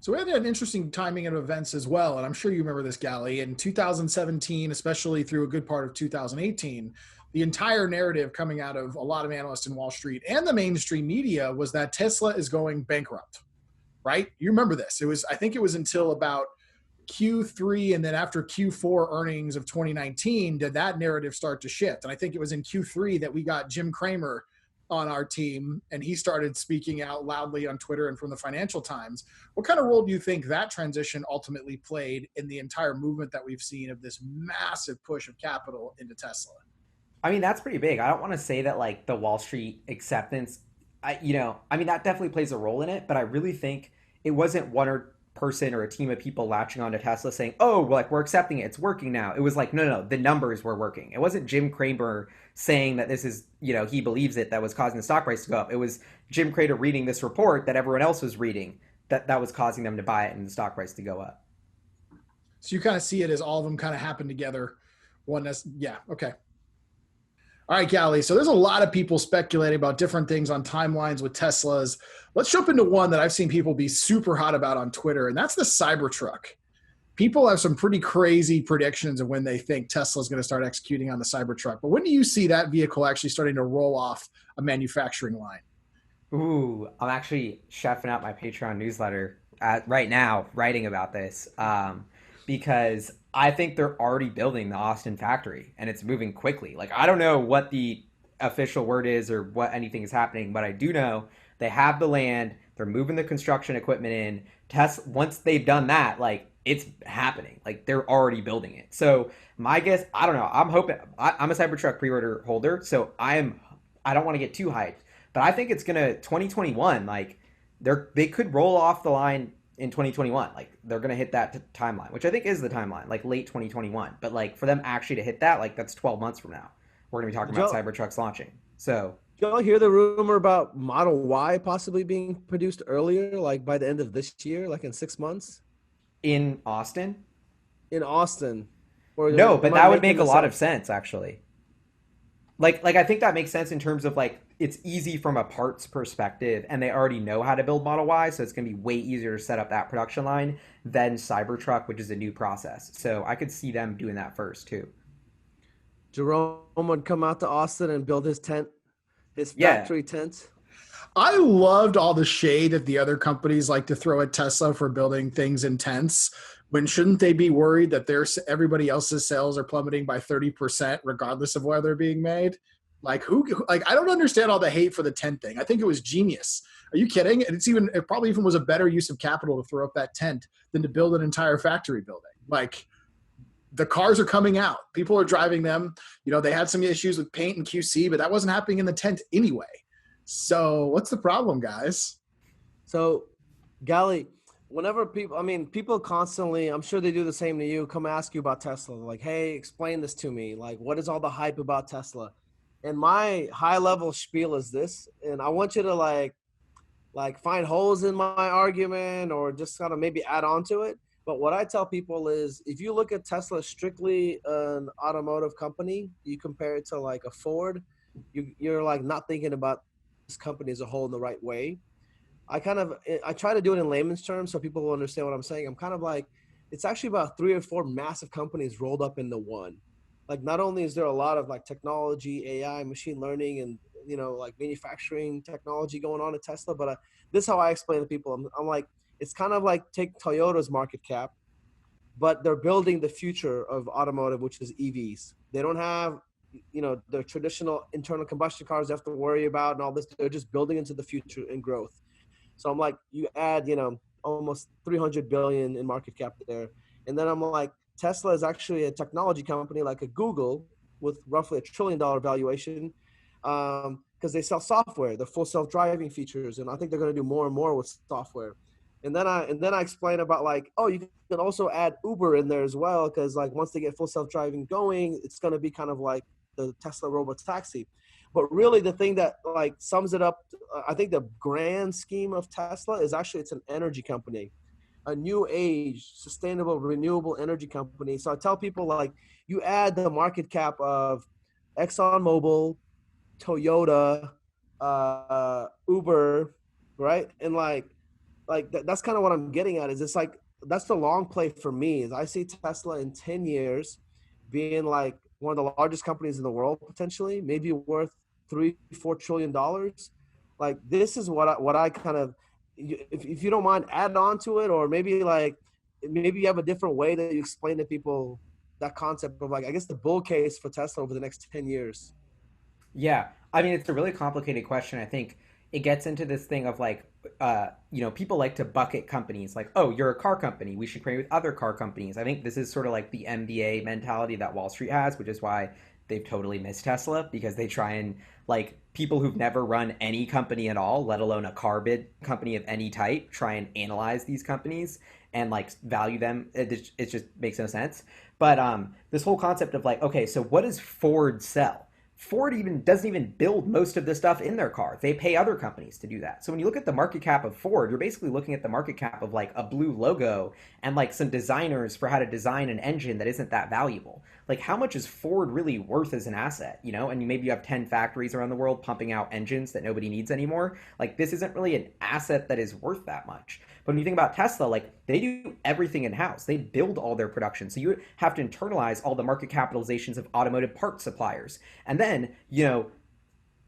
S1: So we had an interesting timing of events as well, and I'm sure you remember this, Gali. In 2017, especially through a good part of 2018, the entire narrative coming out of a lot of analysts in Wall Street and the mainstream media was that Tesla is going bankrupt, right? You remember this. I think it was until about Q3 and then after Q4 earnings of 2019 did that narrative start to shift. And I think it was in Q3 that we got Jim Cramer on our team, and he started speaking out loudly on Twitter and from the Financial Times. What kind of role do you think that transition ultimately played in the entire movement that we've seen of this massive push of capital into Tesla?
S3: I mean, that's pretty big. I don't want to say that like the Wall Street acceptance, that definitely plays a role in it, but I really think it wasn't person or a team of people latching onto Tesla saying, oh, like we're accepting it, it's working now. It was like, no, the numbers were working. It wasn't Jim Cramer saying that this is, he believes it, that was causing the stock price to go up. It was Jim Cramer reading this report that everyone else was reading that was causing them to buy it and the stock price to go up.
S1: So you kind of see it as all of them kind of happen together. Okay. All right, Gali. So there's a lot of people speculating about different things on timelines with Teslas. Let's jump into one that I've seen people be super hot about on Twitter, and that's the Cybertruck. People have some pretty crazy predictions of when they think Tesla is going to start executing on the Cybertruck. But when do you see that vehicle actually starting to roll off a manufacturing line?
S3: Ooh, I'm actually chefing out my Patreon newsletter right now, writing about this, because I think they're already building the Austin factory, and it's moving quickly. Like, I don't know what the official word is or what anything is happening, but I do know they have the land, they're moving the construction equipment in. Once they've done that, like, it's happening. Like, they're already building it. So my guess, I don't know. I'm hoping, I'm a Cybertruck pre-order holder, so I don't want to get too hyped, but I think it's gonna 2021. Like, they could roll off the line in 2021. Like, they're gonna hit that timeline, which I think is the timeline, like late 2021. But like for them actually to hit that, like that's 12 months from now. We're gonna be talking about Cybertrucks launching. So
S2: did y'all hear the rumor about Model Y possibly being produced earlier, like by the end of this year, like in 6 months?
S3: In Austin?
S2: In Austin. Or
S3: no, but that would make a lot of sense, actually. Like I think that makes sense in terms of like it's easy from a parts perspective, and they already know how to build Model Y, so it's gonna be way easier to set up that production line than Cybertruck, which is a new process. So I could see them doing that first too.
S2: Jerome would come out to Austin and build his tent, his factory tent.
S1: I loved all the shade that the other companies like to throw at Tesla for building things in tents. When shouldn't they be worried that everybody else's sales are plummeting by 30% regardless of where they're being made? Like I don't understand all the hate for the tent thing. I think it was genius. Are you kidding? And it probably even was a better use of capital to throw up that tent than to build an entire factory building. Like, the cars are coming out. People are driving them. You know, they had some issues with paint and QC, but that wasn't happening in the tent anyway. So what's the problem, guys?
S2: So, Gali, whenever people, I mean, people constantly, I'm sure they do the same to you, come ask you about Tesla. Like, hey, explain this to me. Like, what is all the hype about Tesla? And my high level spiel is this, and I want you to like find holes in my argument or just kind of maybe add on to it. But what I tell people is if you look at Tesla strictly an automotive company, you compare it to like a Ford, you're like not thinking about this company as a whole in the right way. I try to do it in layman's terms so people will understand what I'm saying. I'm kind of like, it's actually about 3 or 4 massive companies rolled up into one. Like not only is there a lot of like technology, AI, machine learning, and like manufacturing technology going on at Tesla, but this is how I explain to people. I'm like, it's kind of like take Toyota's market cap, but they're building the future of automotive, which is EVs. They don't have, the traditional internal combustion cars they have to worry about and all this. They're just building into the future and growth. So I'm like, you add, almost 300 billion in market cap there. And then I'm like, Tesla is actually a technology company like a Google with roughly $1 trillion valuation. Because they sell software, the full self-driving features, and I think they're going to do more and more with software. And then I explain about like, oh, you can also add Uber in there as well, because like once they get full self-driving going, it's going to be kind of like the Tesla robot taxi. But really, the thing that like sums it up, I think the grand scheme of Tesla is actually it's an energy company, a new age, sustainable, renewable energy company. So I tell people like, you add the market cap of ExxonMobil, Toyota, Uber, right? And that's kind of what I'm getting at is it's like, that's the long play for me is I see Tesla in 10 years being like one of the largest companies in the world, potentially, maybe worth $3-4 trillion. Like this is what I kind of, if you don't mind, add on to it, or maybe you have a different way that you explain to people that concept of like, I guess the bull case for Tesla over the next 10 years.
S3: Yeah, I mean, it's a really complicated question. I think it gets into this thing of like, people like to bucket companies like, oh, you're a car company. We should compare with other car companies. I think this is sort of like the MBA mentality that Wall Street has, which is why they've totally missed Tesla because they try and like people who've never run any company at all, let alone a car bid company of any type, try and analyze these companies and like value them. It just makes no sense. But this whole concept of like, okay, so what does Ford sell? Ford even doesn't even build most of the stuff in their car. They pay other companies to do that. So when you look at the market cap of Ford, you're basically looking at the market cap of like a blue logo and like some designers for how to design an engine that isn't that valuable. Like how much is Ford really worth as an asset, And maybe you have 10 factories around the world pumping out engines that nobody needs anymore. Like this isn't really an asset that is worth that much. But when you think about Tesla, like they do everything in-house. They build all their production. So you have to internalize all the market capitalizations of automotive part suppliers. And then,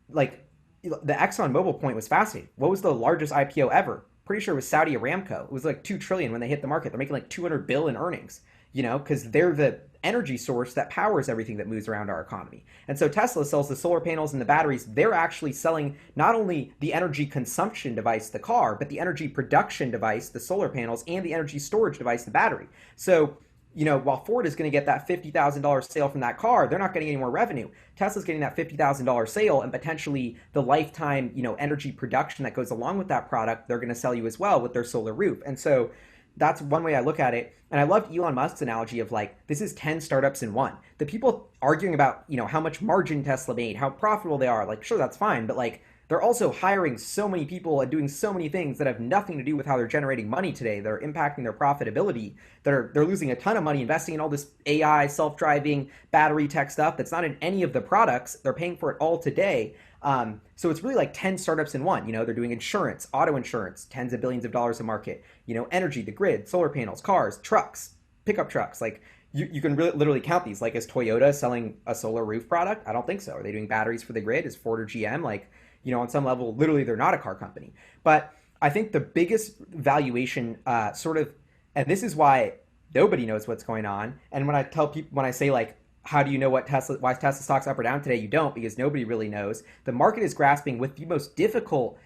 S3: like the ExxonMobil point was fascinating. What was the largest IPO ever? Pretty sure it was Saudi Aramco. It was like 2 trillion when they hit the market. They're making like 200 billion in earnings, because they're the energy source that powers everything that moves around our economy. And so Tesla sells the solar panels and the batteries. They're actually selling not only the energy consumption device, the car, but the energy production device, the solar panels, and the energy storage device, the battery. So, while Ford is going to get that $50,000 sale from that car, they're not getting any more revenue. Tesla's getting that $50,000 sale and potentially the lifetime, energy production that goes along with that product, they're going to sell you as well with their solar roof. And so that's one way I look at it. And I loved Elon Musk's analogy of like, this is 10 startups in one. The people arguing about, how much margin Tesla made, how profitable they are, like, sure, that's fine. But like, they're also hiring so many people and doing so many things that have nothing to do with how they're generating money today. They're impacting their profitability. They're losing a ton of money investing in all this AI, self-driving, battery tech stuff that's not in any of the products. They're paying for it all today. So it's really like 10 startups in one. They're doing insurance, auto insurance, tens of billions of dollars a market, energy, the grid, solar panels, cars, trucks, pickup trucks. Like you can really, literally count these. Like, is Toyota selling a solar roof product? I don't think so. Are they doing batteries for the grid? Is Ford or GM? Like, on some level, literally they're not a car company. But I think the biggest valuation and this is why nobody knows what's going on. And when I tell people, when I say like, how do you know why Tesla stock's up or down today? You don't, because nobody really knows. The market is grasping with the most difficult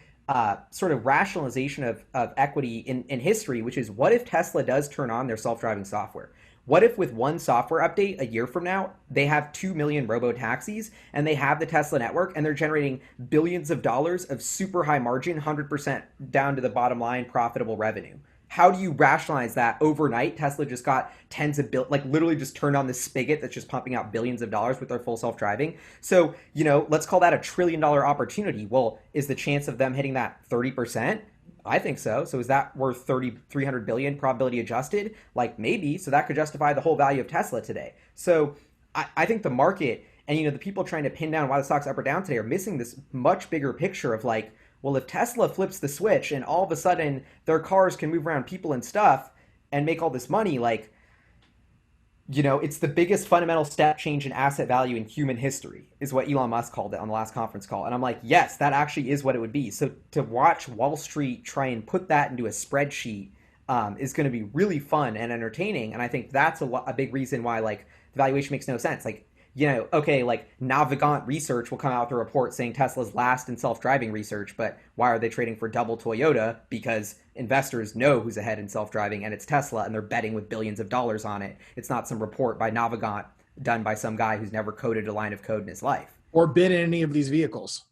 S3: sort of rationalization of equity in history, which is what if Tesla does turn on their self-driving software? What if with one software update a year from now, they have 2 million robo taxis and they have the Tesla network and they're generating billions of dollars of super high margin, 100% down to the bottom line profitable revenue? How do you rationalize that overnight? Tesla just got tens of like literally just turned on this spigot that's just pumping out billions of dollars with their full self-driving. So, let's call that a $1 trillion opportunity. Well, is the chance of them hitting that 30%? I think so. So is that worth 300 billion probability adjusted? Like maybe. So that could justify the whole value of Tesla today. So I think the market and the people trying to pin down why the stock's up or down today are missing this much bigger picture of like, well, if Tesla flips the switch and all of a sudden their cars can move around people and stuff and make all this money, like, it's the biggest fundamental step change in asset value in human history, is what Elon Musk called it on the last conference call. And I'm like, yes, that actually is what it would be. So to watch Wall Street try and put that into a spreadsheet is going to be really fun and entertaining. And I think that's a big reason why like the valuation makes no sense. Like, okay, like Navigant Research will come out with a report saying Tesla's last in self-driving research, but why are they trading for double Toyota? Because investors know who's ahead in self-driving and it's Tesla and they're betting with billions of dollars on it. It's not some report by Navigant done by some guy who's never coded a line of code in his life.
S1: Or been in any of these vehicles.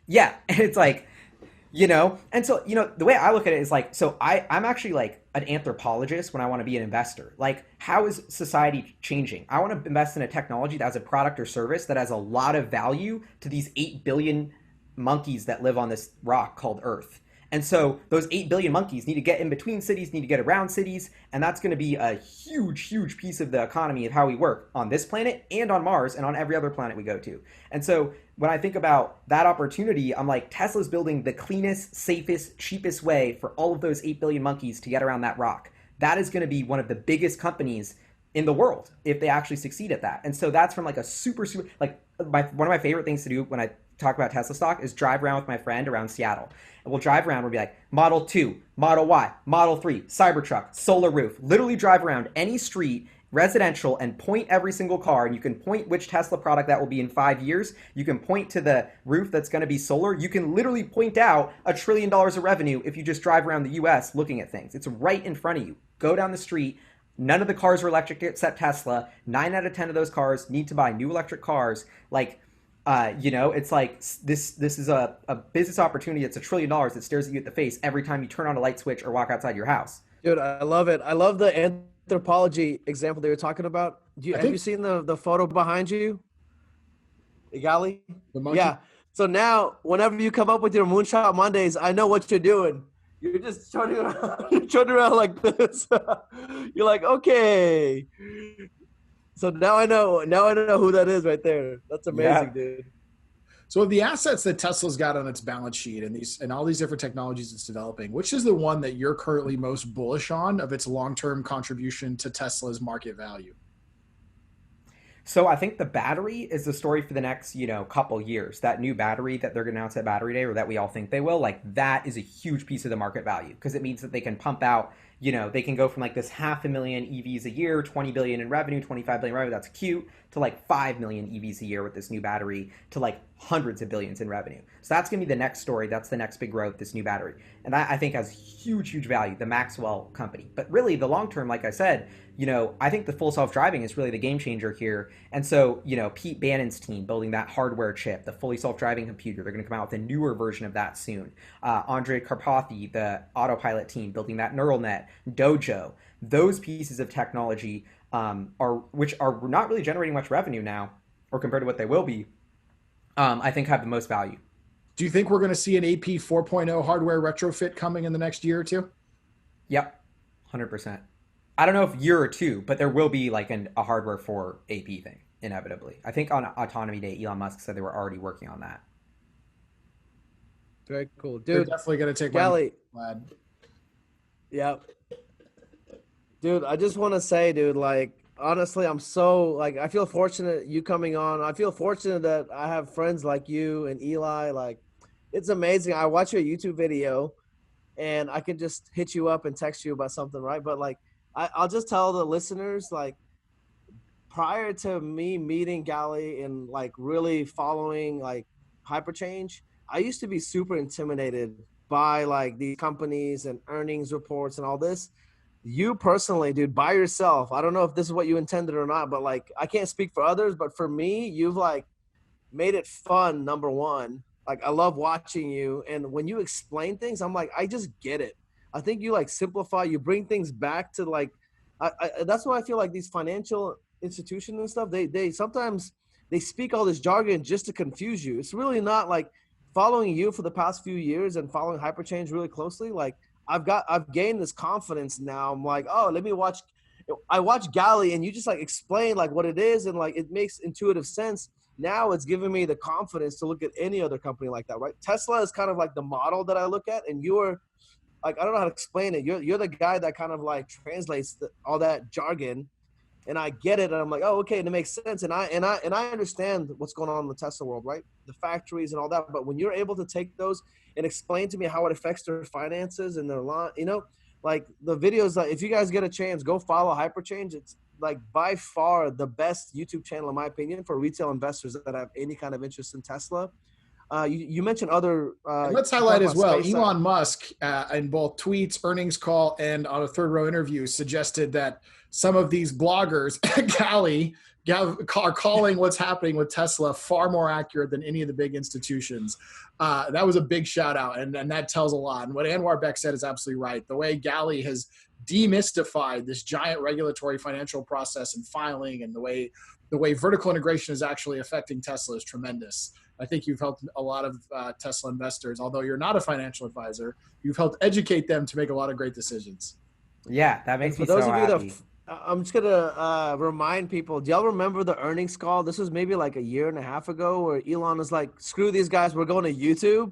S3: Yeah, and it's like, and so, the way I look at it is like, so I'm actually like an anthropologist when I want to be an investor. Like, how is society changing? I want to invest in a technology that has a product or service that has a lot of value to these 8 billion monkeys that live on this rock called Earth. And so those 8 billion monkeys need to get in between cities, need to get around cities, and that's going to be a huge, huge piece of the economy of how we work on this planet and on Mars and on every other planet we go to. And so when I think about that opportunity, I'm like, Tesla's building the cleanest, safest, cheapest way for all of those 8 billion monkeys to get around that rock. That is going to be one of the biggest companies in the world if they actually succeed at that. And so that's from like a super, like one of my favorite things to do when I talk about Tesla stock is drive around with my friend around Seattle. And we'll drive around, we'll be like, Model 2, Model Y, Model 3, Cybertruck, solar roof. Literally drive around any street, residential, and point every single car. And you can point which Tesla product that will be in 5 years. You can point to the roof that's going to be solar. You can literally point out $1 trillion of revenue if you just drive around the US looking at things. It's right in front of you. Go down the street. None of the cars are electric except Tesla. 9 out of 10 of those cars need to buy new electric cars. Like, it's like this is a business opportunity that's $1 trillion that stares at you at the face every time you turn on a light switch or walk outside your house.
S2: Dude, I love it. I love the anthropology example that you're talking about. Have you seen the photo behind you? Gali?
S1: The monkey?
S2: Yeah. So now, whenever you come up with your Moonshot Mondays, I know what you're doing. You're just turning around, like this. You're like, okay. So now I know who that is right there. That's amazing, dude.
S1: So of the assets that Tesla's got on its balance sheet and all these different technologies it's developing, which is the one that you're currently most bullish on of its long-term contribution to Tesla's market value?
S3: So I think the battery is the story for the next, couple years. That new battery that they're going to announce at Battery Day, or that we all think they will, like that is a huge piece of the market value because it means that they can pump out, they can go from like this 500,000 EVs a year, 20 billion in revenue, 25 billion revenue, that's cute, to like 5 million EVs a year with this new battery to like hundreds of billions in revenue. So that's going to be the next story. That's the next big growth, this new battery. And that I think has huge, huge value, the Maxwell company. But really the long term, like I said, I think the full self-driving is really the game changer here. And so, Pete Bannon's team building that hardware chip, the fully self-driving computer, they're going to come out with a newer version of that soon. Andre Karpathy, the autopilot team, building that neural net, Dojo, those pieces of technology which are not really generating much revenue now, or compared to what they will be, I think have the most value.
S1: Do you think we're going to see an AP 4.0 hardware retrofit coming in the next year or two?
S3: Yep, 100%. I don't know if year or two, but there will be like a hardware for AP thing, inevitably. I think on Autonomy Day, Elon Musk said they were already working on that.
S2: Very cool. Dude,
S1: they're definitely going to take
S2: Gali.
S1: Lad.
S2: Yeah. Dude, I just want to say, dude, like, honestly, I'm so, like, I feel fortunate you coming on. I feel fortunate that I have friends like you and Eli. Like, it's amazing. I watch your YouTube video, and I can just hit you up and text you about something, right? But, like, I'll just tell the listeners, like, prior to me meeting Gali and, like, really following, like, Hyperchange, I used to be super intimidated by, like, these companies and earnings reports and all this. you personally, dude, by yourself, I don't know if this is what you intended or not, but like, I can't speak for others, but for me, you've like made it fun. Number one, like I love watching you, and when you explain things, I'm like, I just get it. I think you like simplify, you bring things back to like, that's why I feel like these financial institutions and stuff, they sometimes they speak all this jargon just to confuse you. It's really not like following you for the past few years and following Hyperchange really closely. Like I've gained this confidence now. I'm like, oh, let me watch. I watch Gali, and you just like explain like what it is, and like it makes intuitive sense. Now it's giving me the confidence to look at any other company like that, right? Tesla is kind of like the model that I look at, and you're like, I don't know how to explain it. You're the guy that kind of like translates all that jargon, and I get it, and I'm like, oh, okay, and it makes sense, and I understand what's going on in the Tesla world, right? The factories and all that. But when you're able to take those and explain to me how it affects their finances and their line, like the videos, like if you guys get a chance, go follow Hyperchange. It's like by far the best YouTube channel in my opinion for retail investors that have any kind of interest in Tesla. You mentioned other.
S1: And let's highlight as well, Elon Musk in both tweets, earnings call, and on a third row interview suggested that some of these bloggers, Gali, are calling what's happening with Tesla far more accurate than any of the big institutions. That was a big shout out, and that tells a lot. And what Anwar Beck said is absolutely right. The way Gali has demystified this giant regulatory financial process and filing, and the way vertical integration is actually affecting Tesla is tremendous. I think you've helped a lot of Tesla investors, although you're not a financial advisor. You've helped educate them to make a lot of great decisions.
S3: Yeah, that makes me so happy.
S2: I'm just going to remind people, do y'all remember the earnings call? This was maybe like a year and a half ago where Elon was like, screw these guys, we're going to YouTube.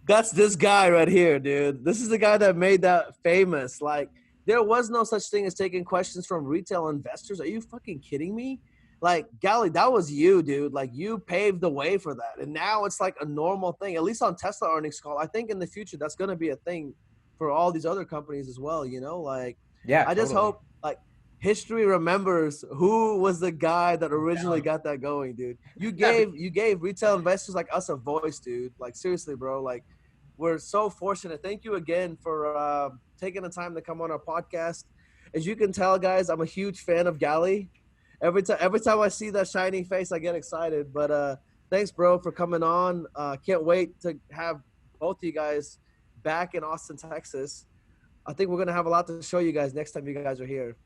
S2: That's this guy right here, dude. This is the guy that made that famous. Like, there was no such thing as taking questions from retail investors. Are you fucking kidding me? Like, Gali, that was you, dude. Like, you paved the way for that. And now it's like a normal thing, at least on Tesla earnings call. I think in the future, that's going to be a thing for all these other companies as well, Like,
S3: yeah,
S2: I just hope, like, history remembers who was the guy that originally got that going, dude. You gave retail investors like us a voice, dude. Like, seriously, bro. Like, we're so fortunate. Thank you again for taking the time to come on our podcast. As you can tell, guys, I'm a huge fan of Gali. Every time I see that shining face, I get excited. But thanks, bro, for coming on. Can't wait to have both of you guys back in Austin, Texas. I think we're going to have a lot to show you guys next time you guys are here.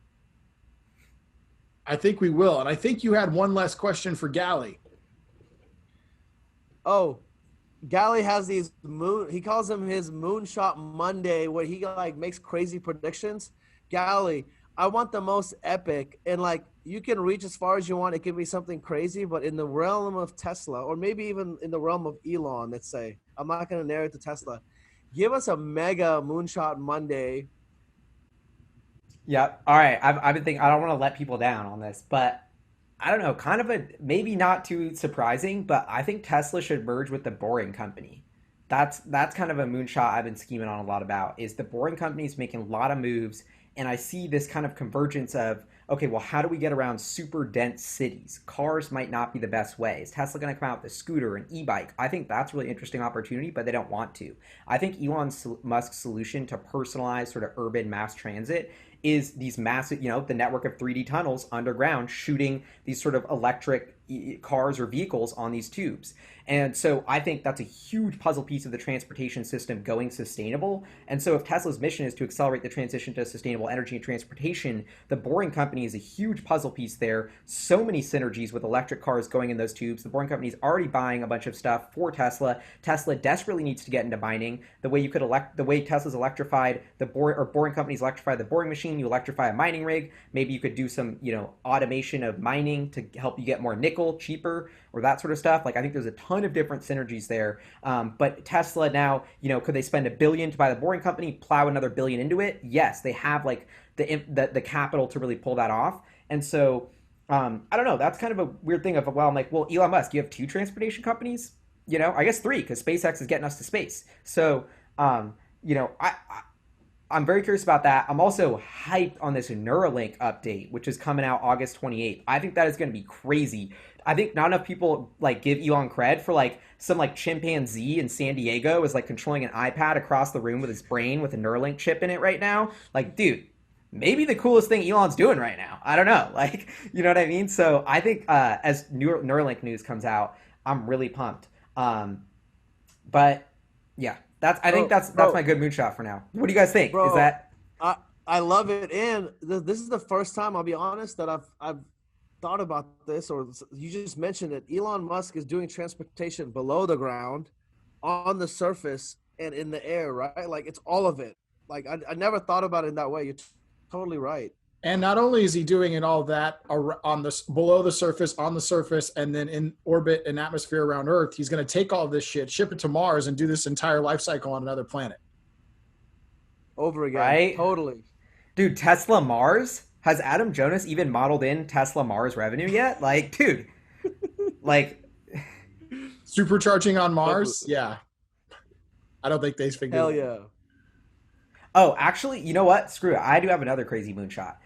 S1: I think we will. And I think you had one last question for Gali.
S2: Oh, Gali has these he calls them his Moonshot Monday, where he like makes crazy predictions. Gali, I want the most epic, and like you can reach as far as you want. It can be something crazy, but in the realm of Tesla, or maybe even in the realm of Elon, let's say, I'm not going to narrow it to Tesla. Give us a mega Moonshot Monday.
S3: Yeah. All right. I've been thinking, I don't want to let people down on this, but I don't know, kind of maybe not too surprising, but I think Tesla should merge with the Boring Company. That's kind of a moonshot I've been scheming on a lot about, is the Boring Company is making a lot of moves, and I see this kind of convergence of, okay, well, how do we get around super dense cities? Cars might not be the best way. Is Tesla going to come out with a scooter, an e-bike? I think that's a really interesting opportunity, but they don't want to. I think Elon Musk's solution to personalize sort of urban mass transit is these massive, the network of 3D tunnels underground shooting these sort of electric cars or vehicles on these tubes. And so I think that's a huge puzzle piece of the transportation system going sustainable. And so if Tesla's mission is to accelerate the transition to sustainable energy and transportation, the Boring Company is a huge puzzle piece there. So many synergies with electric cars going in those tubes. The Boring Company is already buying a bunch of stuff for Tesla. Tesla desperately needs to get into mining. The way Tesla's electrified Boring Company's electrified the boring machine, you electrify a mining rig. Maybe you could do some, automation of mining to help you get more nickel cheaper, or that sort of stuff. Like, I think there's a ton of different synergies there. But Tesla now, could they spend $1 billion to buy the Boring Company, plow another $1 billion into it? Yes, they have like the capital to really pull that off. And so I don't know. That's kind of a weird thing of, I'm like, well, Elon Musk, you have 2 transportation companies? I guess 3, because SpaceX is getting us to space. So I'm very curious about that. I'm also hyped on this Neuralink update, which is coming out August 28th. I think that is going to be crazy. I think not enough people like give Elon cred for like some like chimpanzee in San Diego is like controlling an iPad across the room with his brain with a Neuralink chip in it right now. Like, dude, maybe the coolest thing Elon's doing right now. I don't know. Like, you know what I mean? So I think as Neuralink news comes out, I'm really pumped. But yeah, I think that's my good moonshot for now. What do you guys think?
S2: Bro,
S3: Is that
S2: I love it, and this is the first time, I'll be honest, that I've thought about this, or you just mentioned it. Elon Musk is doing transportation below the ground, on the surface, and in the air, right? Like, it's all of it. Like, I never thought about it in that way. You're totally right.
S1: And not only is he doing it all that on this below the surface, on the surface, and then in orbit and atmosphere around Earth, he's going to take all this shit, ship it to Mars, and do this entire life cycle on another planet.
S2: Over again.
S3: Right?
S2: Totally.
S3: Dude, Tesla Mars? Has Adam Jonas even modeled in Tesla Mars revenue yet? Like, dude, like
S1: supercharging on Mars? Yeah. I don't think they figured
S2: Hell
S1: it
S2: yeah.
S1: out.
S3: Oh, actually, you know what? Screw it. I do have another crazy moonshot.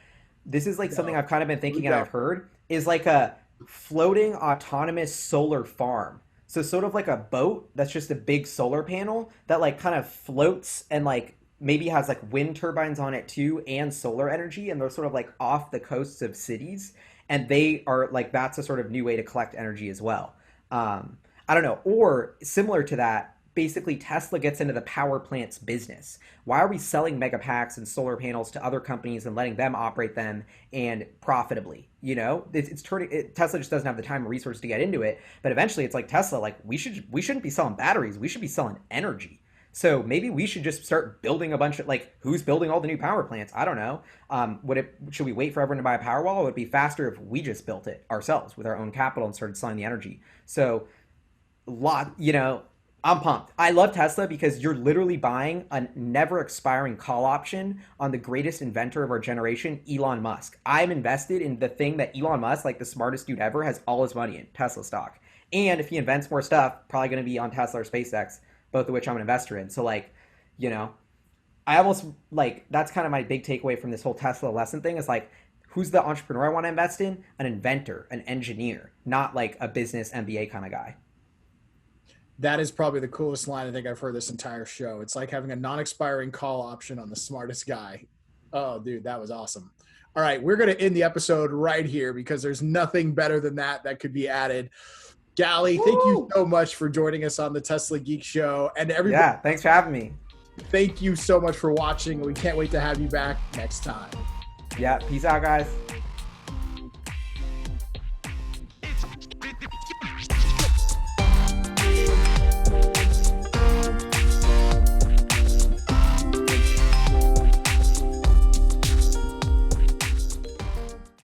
S3: This is like something I've kind of been thinking and I've heard is like a floating autonomous solar farm. So sort of like a boat that's just a big solar panel that like kind of floats and like maybe has like wind turbines on it too and solar energy, and they're sort of like off the coasts of cities, and they are like, that's a sort of new way to collect energy as well. I don't know. Or similar to that, basically Tesla gets into the power plants business. Why are we selling megapacks and solar panels to other companies and letting them operate them and profitably? You know, it's turning Tesla just doesn't have the time or resources to get into it. But eventually it's like, Tesla, like we shouldn't be selling batteries. We should be selling energy. So maybe we should just start building a bunch of, like, who's building all the new power plants? I don't know. Should we wait for everyone to buy a Powerwall? Or would it be faster if we just built it ourselves with our own capital and started selling the energy? So, I'm pumped. I love Tesla because you're literally buying a never expiring call option on the greatest inventor of our generation, Elon Musk. I'm invested in the thing that Elon Musk, like the smartest dude ever, has all his money in, Tesla stock. And if he invents more stuff, probably going to be on Tesla or SpaceX, both of which I'm an investor in. So like, I almost like, that's kind of my big takeaway from this whole Tesla lesson thing is like, who's the entrepreneur I want to invest in? An inventor, an engineer, not like a business MBA kind of guy.
S1: That is probably the coolest line I think I've heard this entire show. It's like having a non-expiring call option on the smartest guy. Oh, dude, that was awesome. All right, we're going to end the episode right here because there's nothing better than that could be added. Gali, thank you so much for joining us on the Tesla Geeks Show. And everybody,
S3: yeah, thanks for having me.
S1: Thank you so much for watching. We can't wait to have you back next time.
S3: Yeah, peace out, guys.